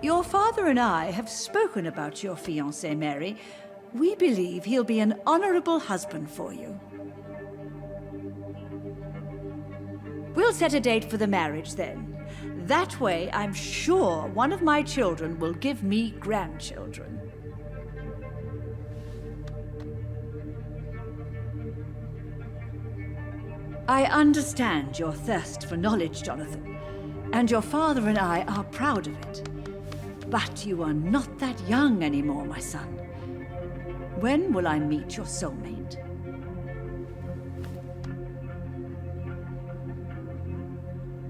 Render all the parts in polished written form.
Your father and I have spoken about your fiancé, Mary. We believe he'll be an honorable husband for you. We'll set a date for the marriage then. That way, I'm sure one of my children will give me grandchildren. I understand your thirst for knowledge, Jonathan, and your father and I are proud of it. But you are not that young anymore, my son. When will I meet your soulmate?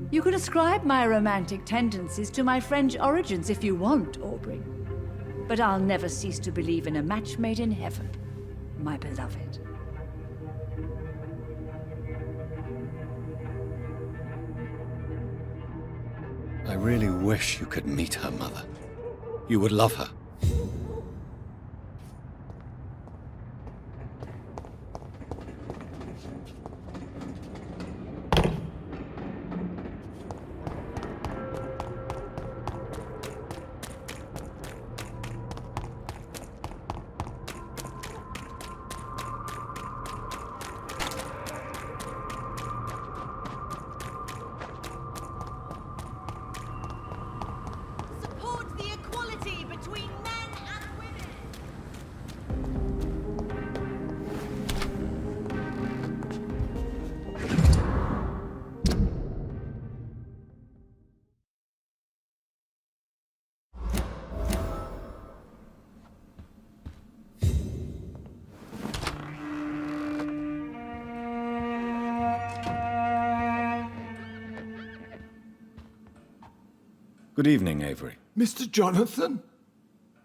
You can ascribe my romantic tendencies to my French origins if you want, Aubrey. But I'll never cease to believe in a match made in heaven, my beloved. I really wish you could meet her mother. You would love her. Good evening, Avery. Mr. Jonathan?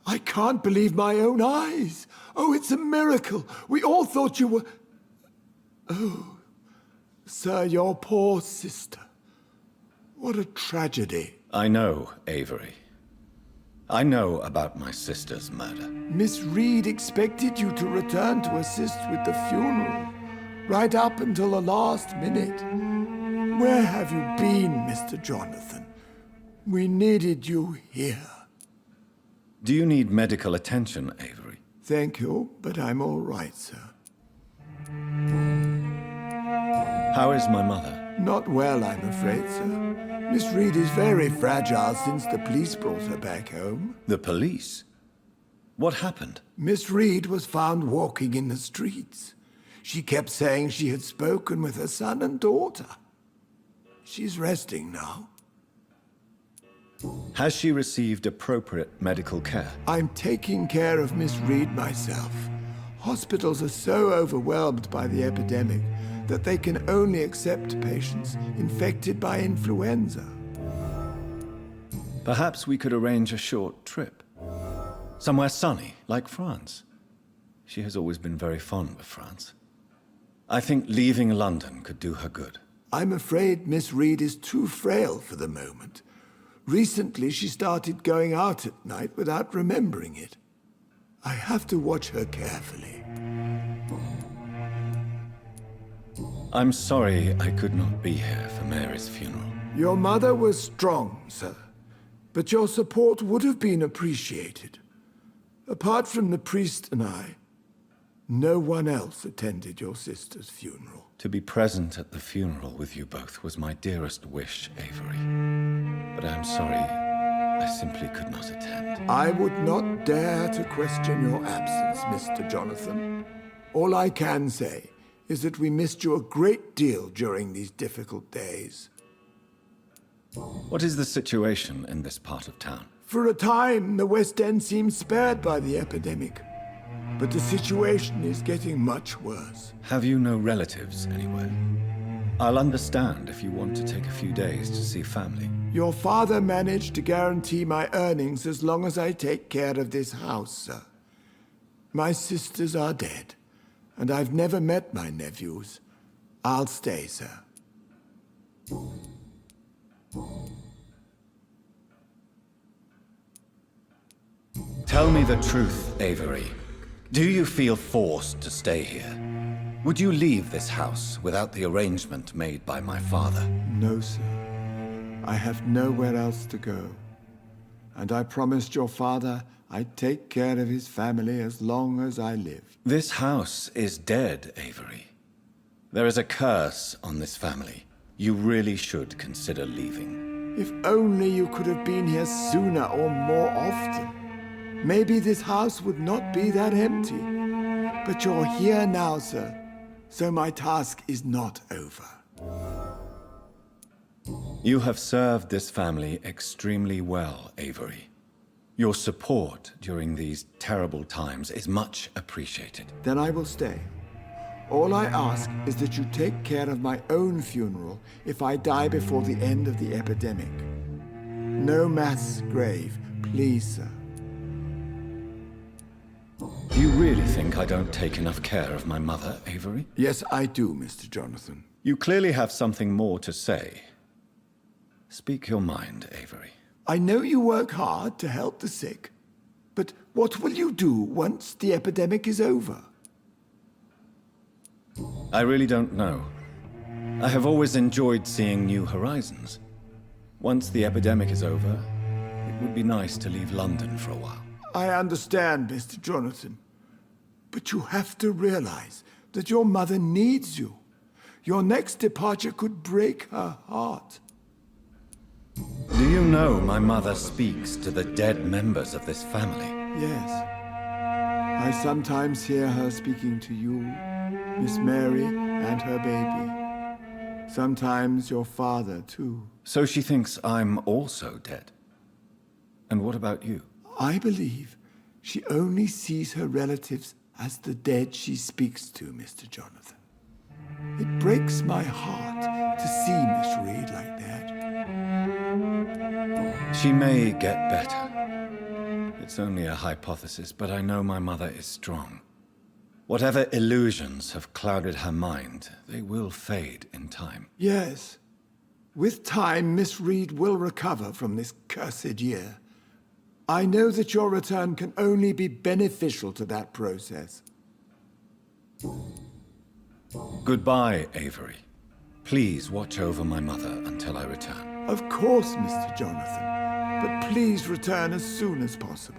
I can't believe my own eyes. Oh, it's a miracle. We all thought you were... Oh, sir, your poor sister. What a tragedy. I know, Avery. I know about my sister's murder. Miss Reed expected you to return to assist with the funeral, right up until the last minute. Where have you been, Mr. Jonathan? We needed you here. Do you need medical attention, Avery? Thank you, but I'm all right, sir. How is my mother? Not well, I'm afraid, sir. Miss Reed is very fragile since the police brought her back home. The police? What happened? Miss Reed was found walking in the streets. She kept saying she had spoken with her son and daughter. She's resting now. Has she received appropriate medical care? I'm taking care of Miss Reed myself. Hospitals are so overwhelmed by the epidemic that they can only accept patients infected by influenza. Perhaps we could arrange a short trip. Somewhere sunny, like France. She has always been very fond of France. I think leaving London could do her good. I'm afraid Miss Reed is too frail for the moment. Recently, she started going out at night without remembering it. I have to watch her carefully. I'm sorry I could not be here for Mary's funeral. Your mother was strong, sir, but your support would have been appreciated. Apart from the priest and I, no one else attended your sister's funeral. To be present at the funeral with you both was my dearest wish, Avery. But I'm sorry, I simply could not attend. I would not dare to question your absence, Mr. Jonathan. All I can say is that we missed you a great deal during these difficult days. What is the situation in this part of town? For a time, the West End seemed spared by the epidemic. But the situation is getting much worse. Have you no relatives anywhere? I'll understand if you want to take a few days to see family. Your father managed to guarantee my earnings as long as I take care of this house, sir. My sisters are dead, and I've never met my nephews. I'll stay, sir. Tell me the truth, Avery. Do you feel forced to stay here? Would you leave this house without the arrangement made by my father? No, sir. I have nowhere else to go. And I promised your father I'd take care of his family as long as I live. This house is dead, Avery. There is a curse on this family. You really should consider leaving. If only you could have been here sooner or more often. Maybe this house would not be that empty. But you're here now, sir. So my task is not over. You have served this family extremely well, Avery. Your support during these terrible times is much appreciated. Then I will stay. All I ask is that you take care of my own funeral if I die before the end of the epidemic. No mass grave, please, sir. Do you really think I don't take enough care of my mother, Avery? Yes, I do, Mr. Jonathan. You clearly have something more to say. Speak your mind, Avery. I know you work hard to help the sick, but what will you do once the epidemic is over? I really don't know. I have always enjoyed seeing new horizons. Once the epidemic is over, it would be nice to leave London for a while. I understand, Mr. Jonathan. But you have to realize that your mother needs you. Your next departure could break her heart. Do you know my mother speaks to the dead members of this family? Yes. I sometimes hear her speaking to you, Miss Mary, and her baby. Sometimes your father, too. So she thinks I'm also dead. And what about you? I believe she only sees her relatives as the dead she speaks to, Mr. Jonathan. It breaks my heart to see Miss Reed like that. She may get better. It's only a hypothesis, but I know my mother is strong. Whatever illusions have clouded her mind, they will fade in time. Yes. With time, Miss Reed will recover from this cursed year. I know that your return can only be beneficial to that process. Goodbye, Avery. Please watch over my mother until I return. Of course, Mr. Jonathan. But please return as soon as possible.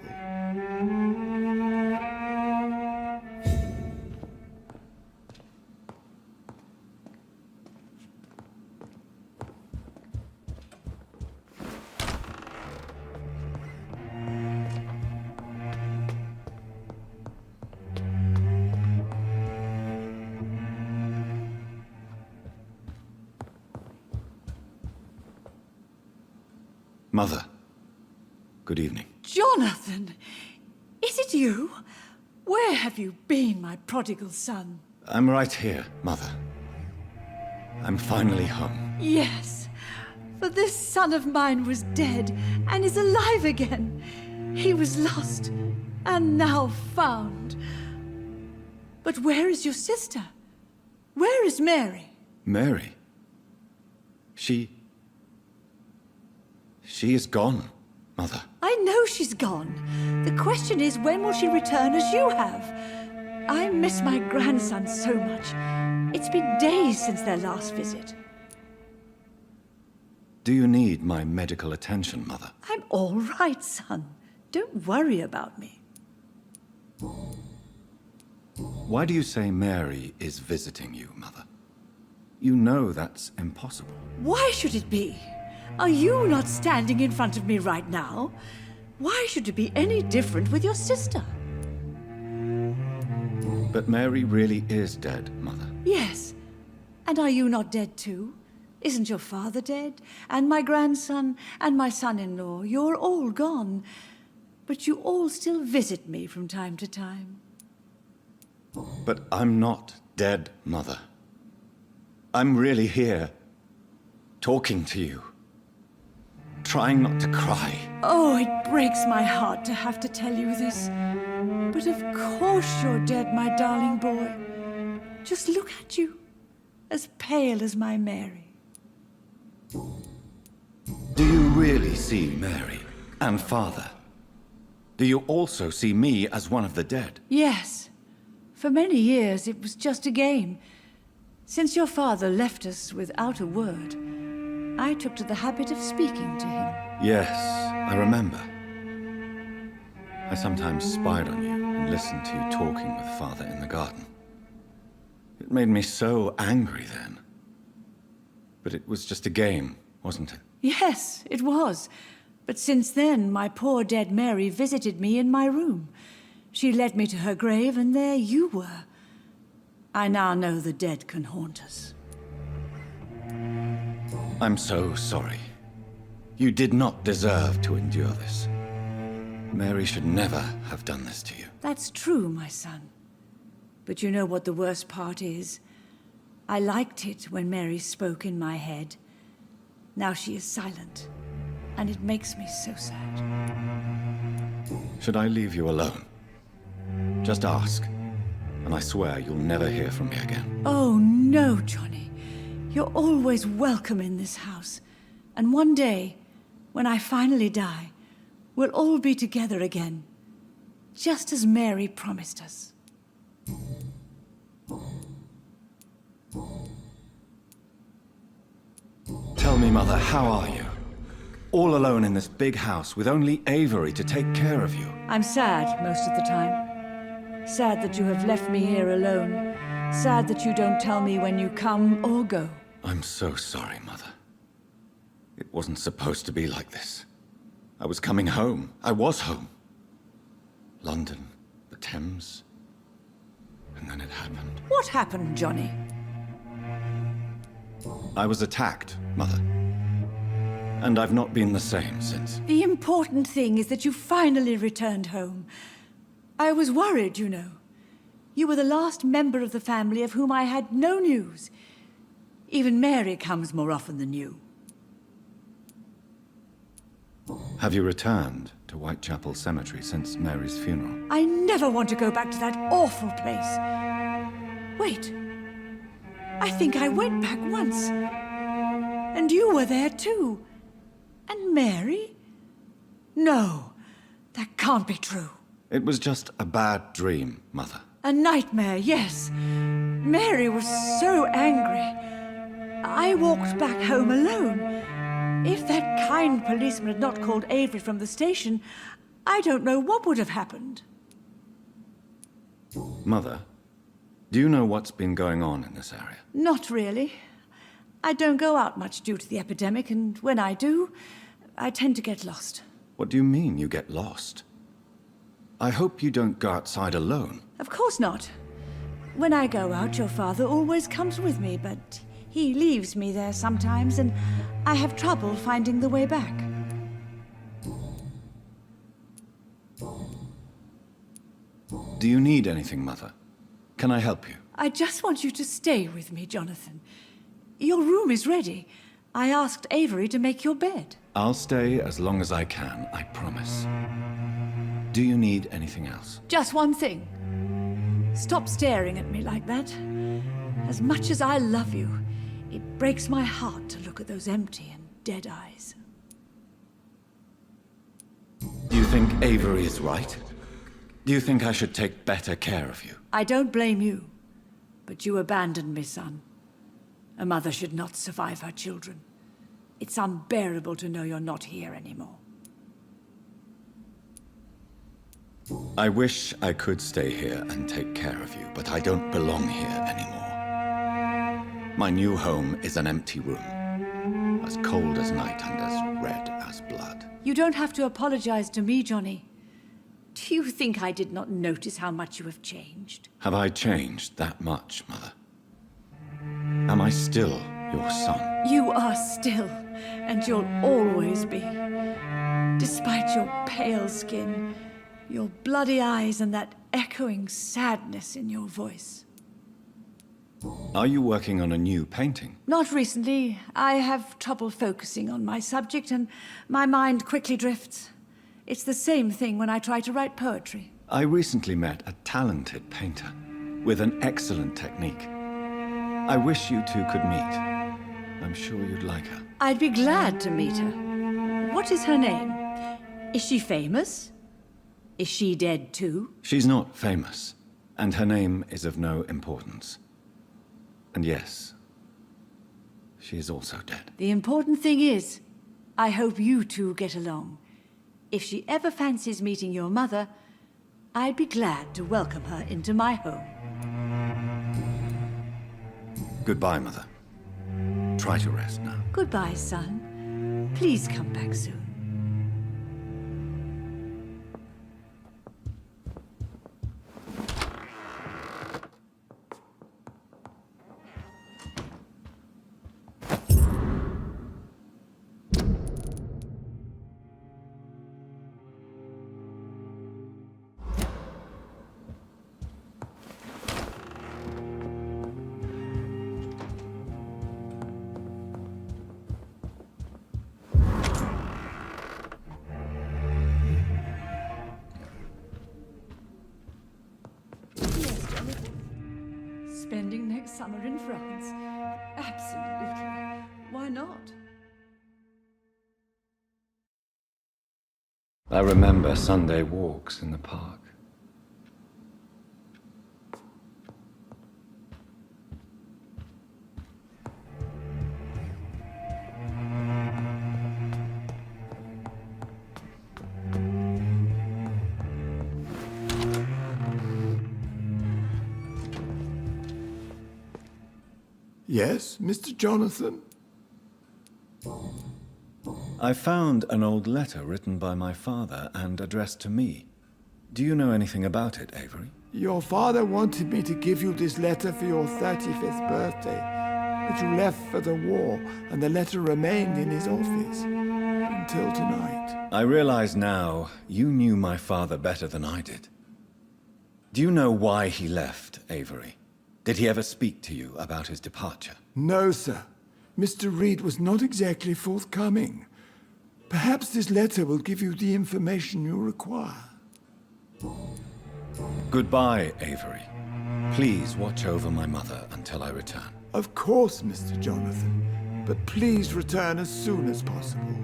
Mother, good evening. Jonathan! Is it you? Where have you been, my prodigal son? I'm right here, Mother. I'm finally home. Yes, for this son of mine was dead and is alive again. He was lost and now found. But where is your sister? Where is Mary? Mary? She is gone, Mother. I know she's gone. The question is, when will she return as you have? I miss my grandson so much. It's been days since their last visit. Do you need my medical attention, Mother? I'm all right, son. Don't worry about me. Why do you say Mary is visiting you, Mother? You know that's impossible. Why should it be? Are you not standing in front of me right now? Why should it be any different with your sister? But Mary really is dead, Mother. Yes. And are you not dead too? Isn't your father dead? And my grandson and my son-in-law? You're all gone. But you all still visit me from time to time. But I'm not dead, Mother. I'm really here, talking to you. Trying not to cry. Oh, it breaks my heart to have to tell you this. But of course you're dead, my darling boy. Just look at you, as pale as my Mary. Do you really see Mary and Father? Do you also see me as one of the dead? Yes. For many years it was just a game. Since your father left us without a word, I took to the habit of speaking to him. Yes, I remember. I sometimes spied on you and listened to you talking with Father in the garden. It made me so angry then. But it was just a game, wasn't it? Yes, it was. But since then, my poor dead Mary visited me in my room. She led me to her grave, and there you were. I now know the dead can haunt us. I'm so sorry. You did not deserve to endure this. Mary should never have done this to you. That's true, my son. But you know what the worst part is? I liked it when Mary spoke in my head. Now she is silent, and it makes me so sad. Should I leave you alone? Just ask, and I swear you'll never hear from me again. Oh, no, Johnny. You're always welcome in this house. And one day, when I finally die, we'll all be together again, just as Mary promised us. Tell me, Mother, how are you? All alone in this big house with only Avery to take care of you. I'm sad most of the time. Sad that you have left me here alone. Sad that you don't tell me when you come or go. I'm so sorry, Mother. It wasn't supposed to be like this. I was coming home. I was home. London, the Thames, and then it happened. What happened, Johnny? I was attacked, Mother. And I've not been the same since. The important thing is that you finally returned home. I was worried, you know. You were the last member of the family of whom I had no news. Even Mary comes more often than you. Have you returned to Whitechapel Cemetery since Mary's funeral? I never want to go back to that awful place. Wait. I think I went back once. And you were there too. And Mary? No, that can't be true. It was just a bad dream, Mother. A nightmare, yes. Mary was so angry. I walked back home alone. If that kind policeman had not called Avery from the station, I don't know what would have happened. Mother, do you know what's been going on in this area? Not really. I don't go out much due to the epidemic, and when I do, I tend to get lost. What do you mean you get lost? I hope you don't go outside alone. Of course not. When I go out, your father always comes with me, but he leaves me there sometimes, and I have trouble finding the way back. Do you need anything, Mother? Can I help you? I just want you to stay with me, Jonathan. Your room is ready. I asked Avery to make your bed. I'll stay as long as I can, I promise. Do you need anything else? Just one thing. Stop staring at me like that. As much as I love you, it breaks my heart to look at those empty and dead eyes. Do you think Avery is right? Do you think I should take better care of you? I don't blame you, but you abandoned me, son. A mother should not survive her children. It's unbearable to know you're not here anymore. I wish I could stay here and take care of you, but I don't belong here anymore. My new home is an empty room, as cold as night and as red as blood. You don't have to apologize to me, Johnny. Do you think I did not notice how much you have changed? Have I changed that much, Mother? Am I still your son? You are still, and you'll always be. Despite your pale skin, your bloody eyes, and that echoing sadness in your voice. Are you working on a new painting? Not recently. I have trouble focusing on my subject, and my mind quickly drifts. It's the same thing when I try to write poetry. I recently met a talented painter with an excellent technique. I wish you two could meet. I'm sure you'd like her. I'd be glad to meet her. What is her name? Is she famous? Is she dead too? She's not famous, and her name is of no importance. And yes, she is also dead. The important thing is, I hope you two get along. If she ever fancies meeting your mother, I'd be glad to welcome her into my home. Goodbye, Mother. Try to rest now. Goodbye, son. Please come back soon. Spending next summer in France? Absolutely. Why not? I remember Sunday walks in the park. Yes, Mr. Jonathan? I found an old letter written by my father and addressed to me. Do you know anything about it, Avery? Your father wanted me to give you this letter for your 35th birthday, but you left for the war, and the letter remained in his office until tonight. I realize now you knew my father better than I did. Do you know why he left, Avery? Did he ever speak to you about his departure? No, sir. Mr. Reed was not exactly forthcoming. Perhaps this letter will give you the information you require. Goodbye, Avery. Please watch over my mother until I return. Of course, Mr. Jonathan. But please return as soon as possible.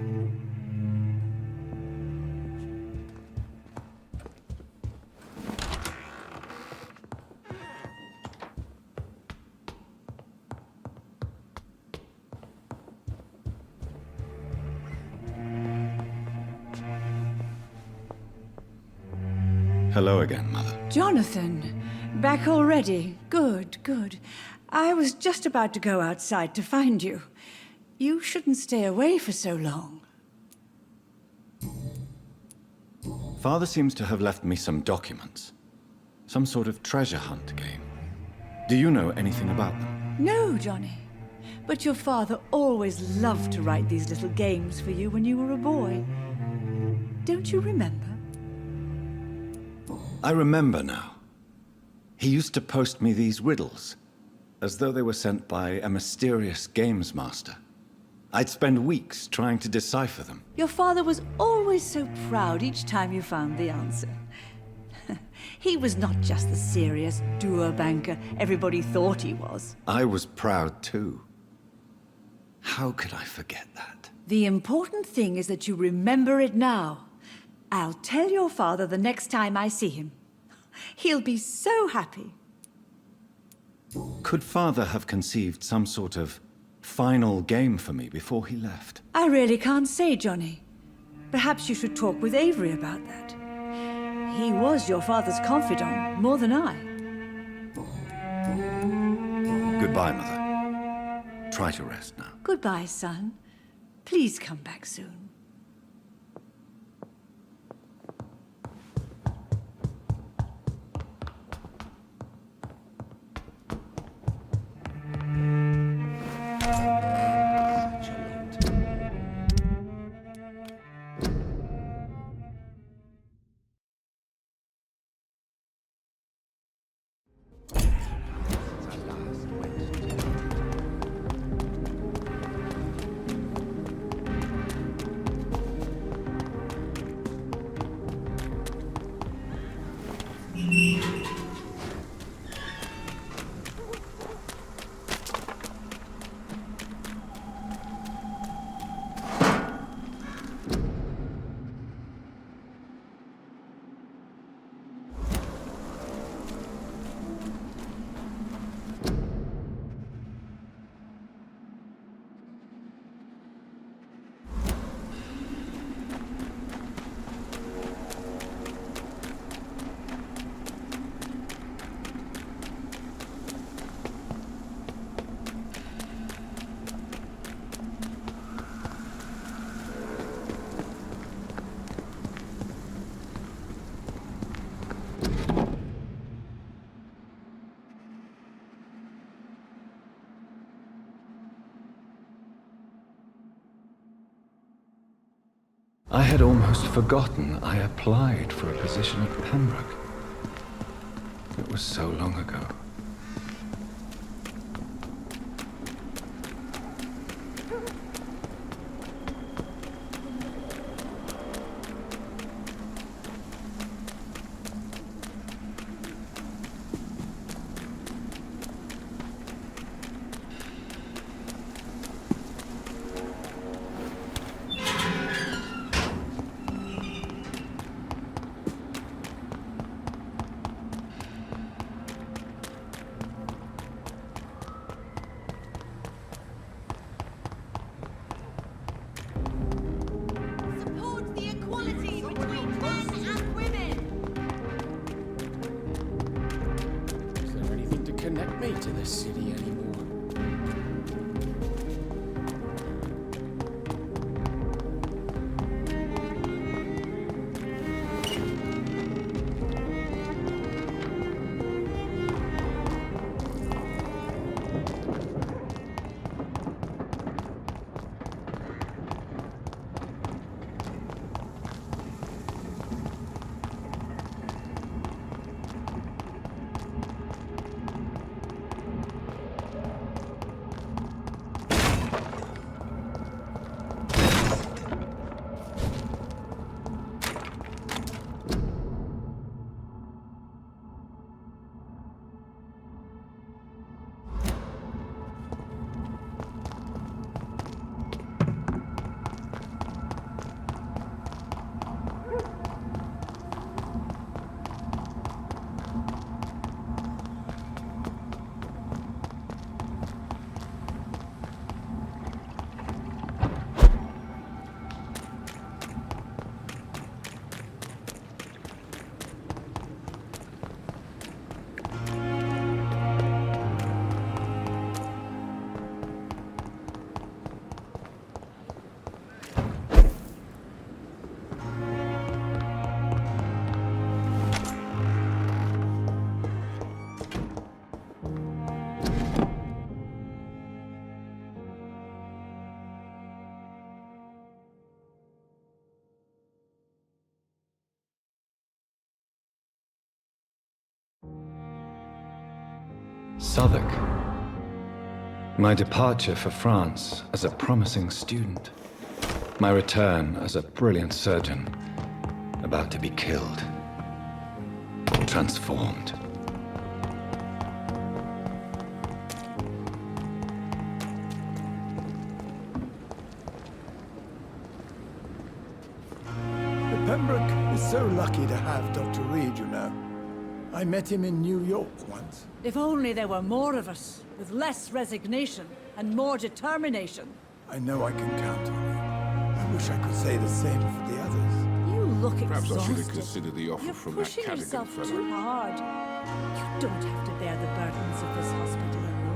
Hello again, Mother. Jonathan, back already? Good, good. I was just about to go outside to find you. You shouldn't stay away for so long. Father seems to have left me some documents. Some sort of treasure hunt game. Do you know anything about them? No, Johnny. But your father always loved to write these little games for you when you were a boy. Don't you remember? I remember now. He used to post me these riddles, as though they were sent by a mysterious games master. I'd spend weeks trying to decipher them. Your father was always so proud each time you found the answer. He was not just the serious doer banker everybody thought he was. I was proud too. How could I forget that? The important thing is that you remember it now. I'll tell your father the next time I see him. He'll be so happy. Could Father have conceived some sort of final game for me before he left? I really can't say, Johnny. Perhaps you should talk with Avery about that. He was your father's confidant, more than I. Goodbye, Mother. Try to rest now. Goodbye, son. Please come back soon. I had almost forgotten I applied for a position at Pembroke. It was so long ago. Connect me to this city anymore. Southwark. My departure for France as a promising student. My return as a brilliant surgeon, about to be killed. Transformed. Pembroke is so lucky to have Dr. Reed, you know. I met him in New York once. If only there were more of us, with less resignation and more determination. I know I can count on you. I wish I could say the same for the others. You look Perhaps I should exhausted. have considered the offer You're from that pushing Cadigan yourself fellow. too hard. You don't have to bear the burdens of this hospital alone.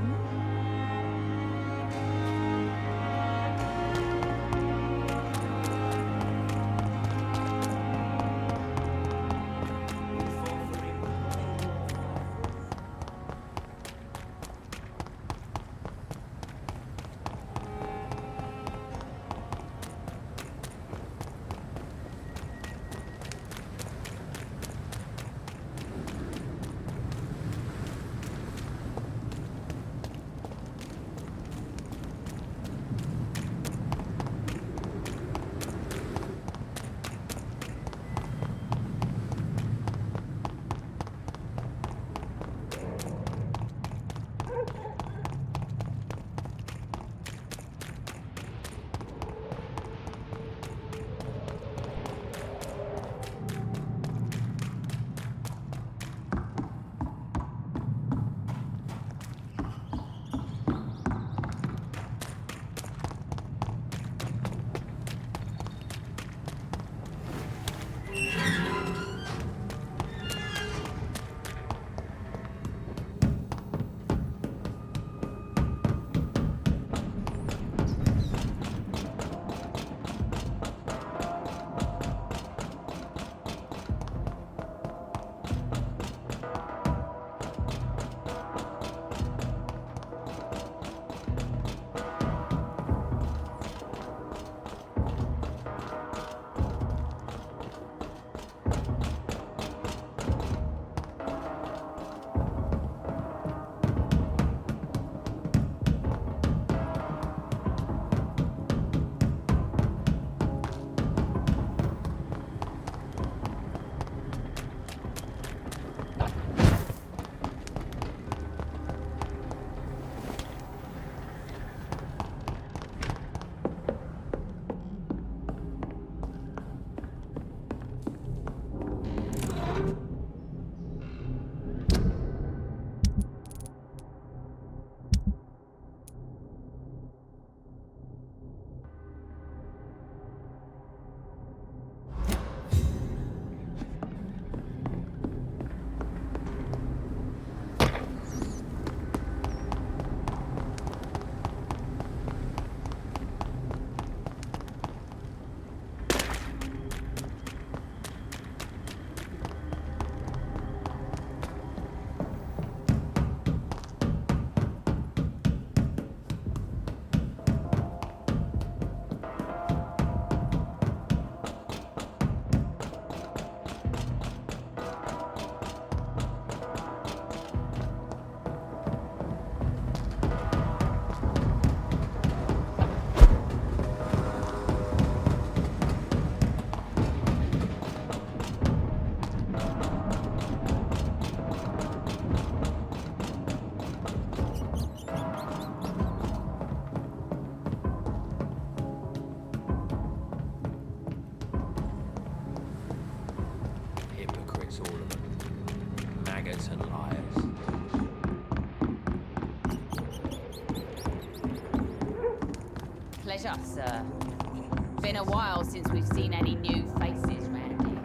been a while since we've seen any new faces round here.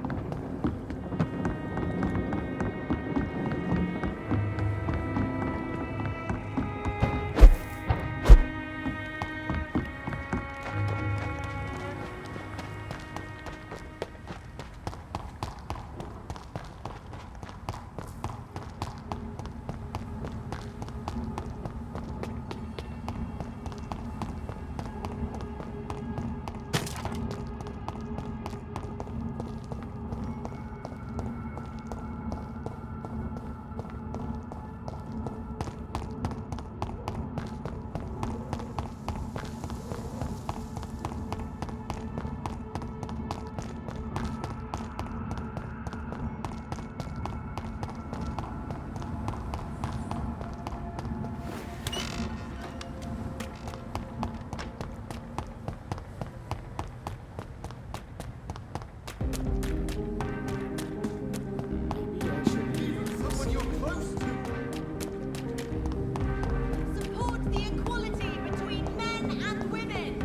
Support the equality between men and women.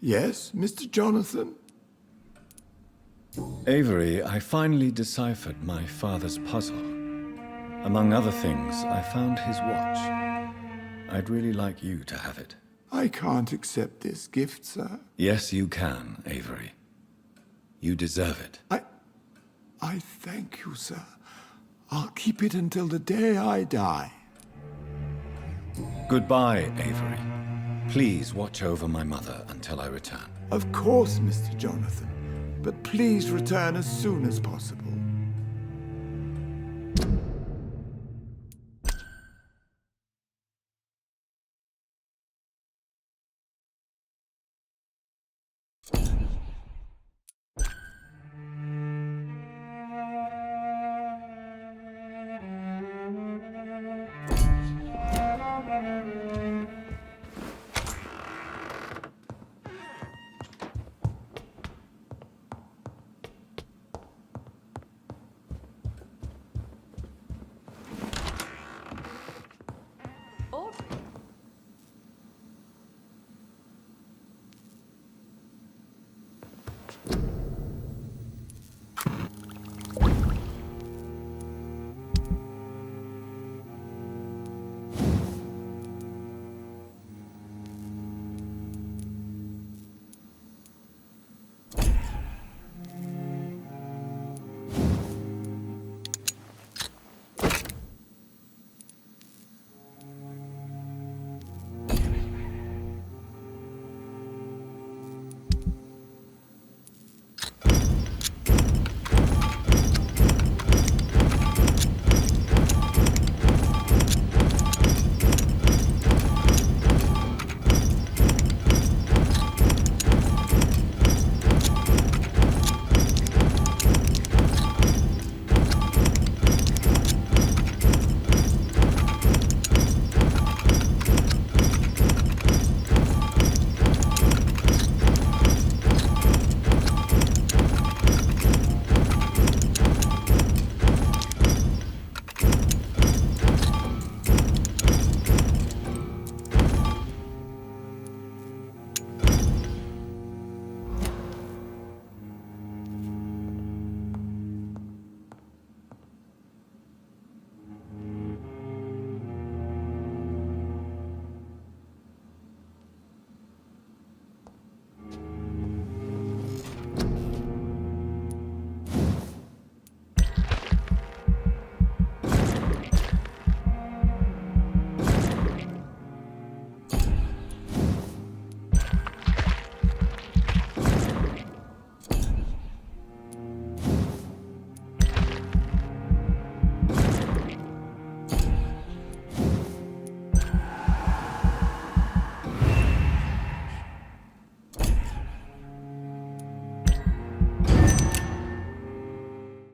Yes, Mr. Jonathan? Avery, I finally deciphered my father's puzzle. Among other things, I found his watch. I'd really like you to have it. I can't accept this gift, sir. Yes, you can, Avery. You deserve it. I thank you, sir. I'll keep it until the day I die. Goodbye, Avery. Please watch over my mother until I return. Of course, Mr. Jonathan. But please return as soon as possible.